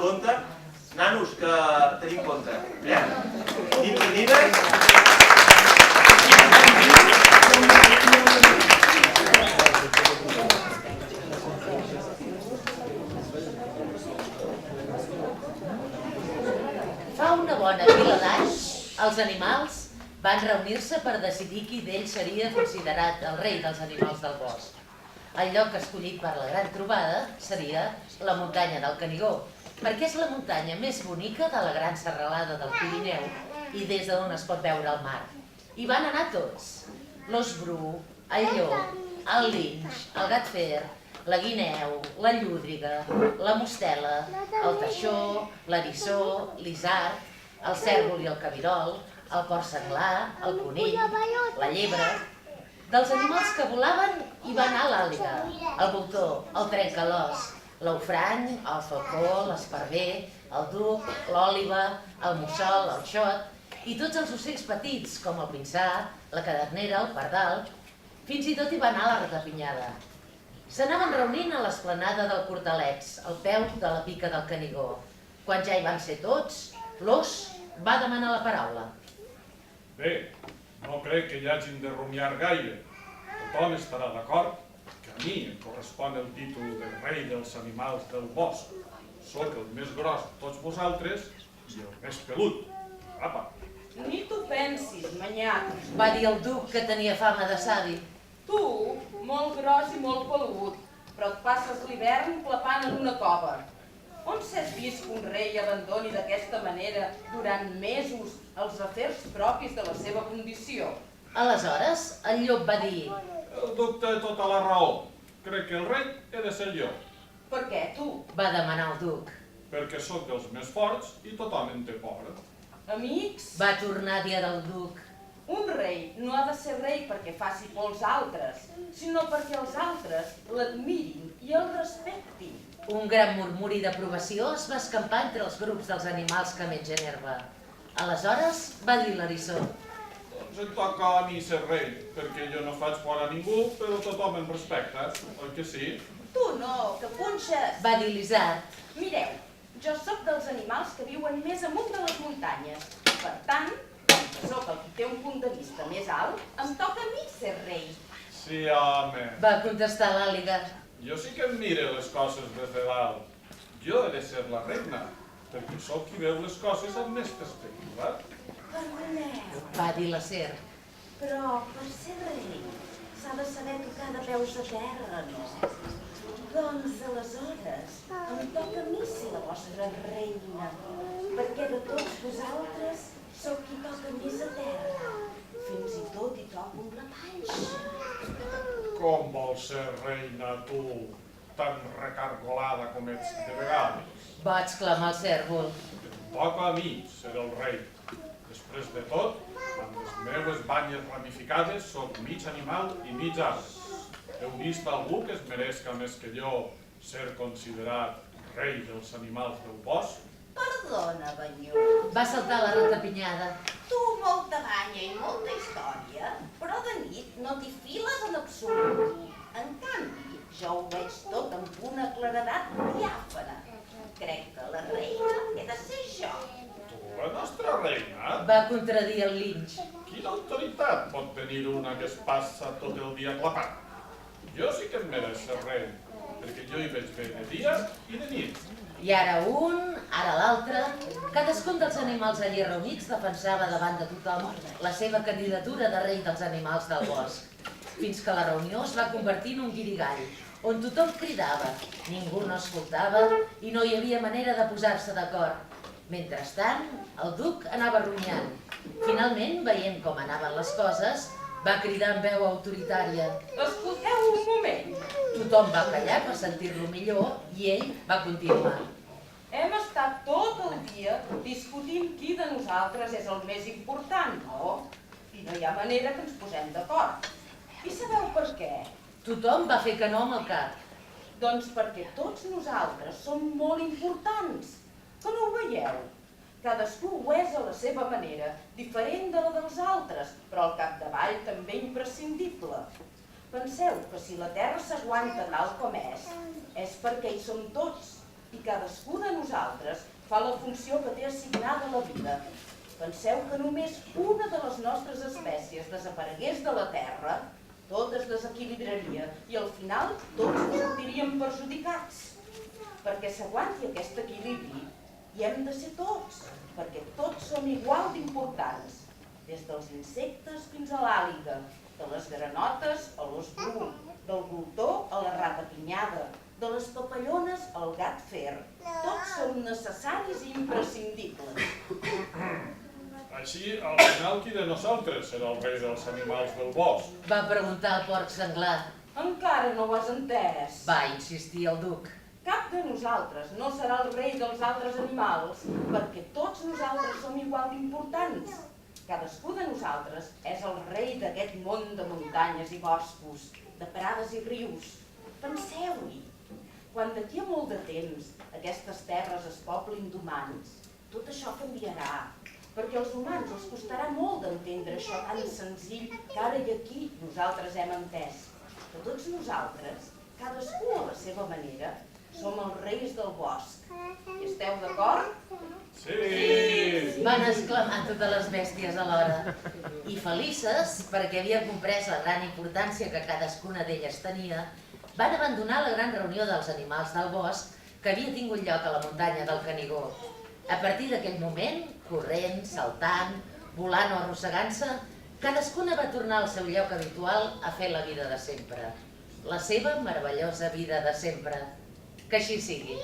compte, nanos, que tenim compte. Nins i nines. Fa una bona pila d'anys, els animals van reunir-se per decidir qui d'ells seria considerat el rei dels animals del bosc. El lloc escollit per la gran trobada seria la muntanya del Canigó, perquè és la muntanya més bonica de la gran serralada del Pirineu i des d'on es pot veure el mar. Hi van anar tots: l'ós bru, el llop, el linx, el gat fer, la guineu, la llúdriga, la mostela, el teixó, l'eriçó, l'isard, el cèrvol i el cabirol, el porc senglar, el conill, la llebre. Dels animals que volaven hi va anar l'àliga, el voltor, el trencalòs, l'ofrany, el falcó, l'esparver, el duc, l'òliba, el mussol, el xot i tots els ocells petits com el pinsà, la cadernera, el pardal. Fins i tot hi va anar la ratapinyada. S'anaven reunint a l'esplanada del Cortalets, al peu de la pica del Canigó. Quan ja hi van ser tots, l'ós va demanar la paraula. Bé, no crec que hi hagin de rumiar gaire. Tothom estarà d'acord que a mi em correspon el títol de rei dels animals del bosc. Soc el més gros de tots vosaltres i el més pelut. Apa! Ni t'ho pensis, manyac. Va dir el duc, que tenia fama de savi. Tu, molt gros i molt pelut, però et passes l'hivern clapant en una cova. On s'has vist que un rei abandoni d'aquesta manera durant mesos els afers propis de la seva condició? Aleshores, el llop va dir: El duc té tota la raó. Crec que el rei he de ser jo. Per què, tu? va demanar el duc. Perquè sóc dels més forts i tothom en té por. Amics, Va tornar a dir el duc: un rei no ha de ser rei perquè faci por als altres, sinó perquè els altres l'admirin i el respectin. Un gran murmuri d'aprovació es va escampar entre els grups dels animals que mengen herba. Aleshores va dir l'eriçó: Doncs em toca a mi ser rei, perquè jo no faig por a ningú, però tothom em respecta, oi que sí? Tu no, que punxes! va dir l'isard. Mireu, jo sóc dels animals que viuen més amunt de les muntanyes. Per tant, com que sóc el qui té un punt de vista més alt, em toca a mi ser rei. Sí, home. Va contestar l'àliga. Jo sí que em mire les coses des de dalt. Jo he de ser la reina, perquè sóc qui veu les coses amb més perspectiva. Perdoneu, Va dir la serp. però per ser rei s'ha de saber tocar de peus a terra, no? Doncs aleshores em toca a mi ser la vostra reina, perquè de tots vosaltres sóc qui toca més a terra. Fins i tot hi toco amb la panxa. Com vols ser reina, tu, tan recargolada com ets de vegades? Va exclamar el cèrvol. Em toca a mi ser el rei. Després de tot, amb les meves banyes ramificades, sóc mig animal i mig arbre. Heu vist algú que es mereixca més que jo ser considerat rei dels animals del bosc? Perdona, Banyó. Va saltar la ratapinyada. Tu molta banya i molta història, però de nit no t'hi files en absolut. En canvi, jo ho veig tot amb una claredat diàfana. Crec que la reina he de ser jo. Tu, la nostra reina? Va contradir el linx. Quina autoritat pot tenir una que es passa tot el dia clapant? Jo sí que em mereix ser rei, perquè jo hi veig bé de dia i de nit. I ara un, ara l'altre, cadascun dels animals allí reunits defensava davant de tothom la seva candidatura de rei dels animals del bosc, fins que la reunió es va convertir en un guirigall, on tothom cridava, ningú no escoltava i no hi havia manera de posar-se d'acord. Mentrestant, el duc anava rumiant. Finalment, veient com anaven les coses, va cridar amb veu autoritària. Escolteu un moment. Tothom va callar per sentir-lo millor i ell va continuar. Hem estat tot el dia discutint qui de nosaltres és el més important, no? I no hi ha manera que ens posem d'acord. I sabeu per què? Tothom va fer que no amb el cap. Doncs perquè tots nosaltres som molt importants. Que no ho veieu? Cadascú ho és a la seva manera, diferent de la dels altres, però al capdavall també imprescindible. Penseu que si la Terra s'aguanta tal com és perquè hi som tots. i cadascú de nosaltres fa la funció que té assignada a la vida. Penseu que només una de les nostres espècies desaparegués de la Terra, tot es desequilibraria i al final tots ens sortiríem perjudicats. Perquè s'aguanti aquest equilibri hi hem de ser tots, perquè tots som igual d'importants, des dels insectes fins a l'àliga, de les granotes a l'os bru, del voltor a la rata pinyada, de les papallones al gat fer. Tots som necessaris i imprescindibles. Així, al final, qui de nosaltres serà el rei dels animals del bosc? Va preguntar el porc senglar. Encara no ho has entès. Va insistir el duc. Cap de nosaltres no serà el rei dels altres animals, perquè tots nosaltres som igual d'importants. Cadascú de nosaltres és el rei d'aquest món de muntanyes i boscos, de prades i rius. Penseu-hi, quan d'aquí a molt de temps aquestes terres es poblin d'humans, tot això canviarà, perquè als humans els costarà molt d'entendre això tan senzill que ara i aquí nosaltres hem entès. Que tots nosaltres, cadascú a la seva manera, som els reis del bosc. Hi esteu d'acord? Sí! Van exclamar totes les bèsties alhora. I felices, perquè havien comprès la gran importància que cadascuna d'elles tenia, van abandonar la gran reunió dels animals del bosc que havia tingut lloc a la muntanya del Canigó. A partir d'aquell moment, corrent, saltant, volant o arrossegant-se, cadascuna va tornar al seu lloc habitual a fer la vida de sempre. La seva meravellosa vida de sempre. Que així sigui.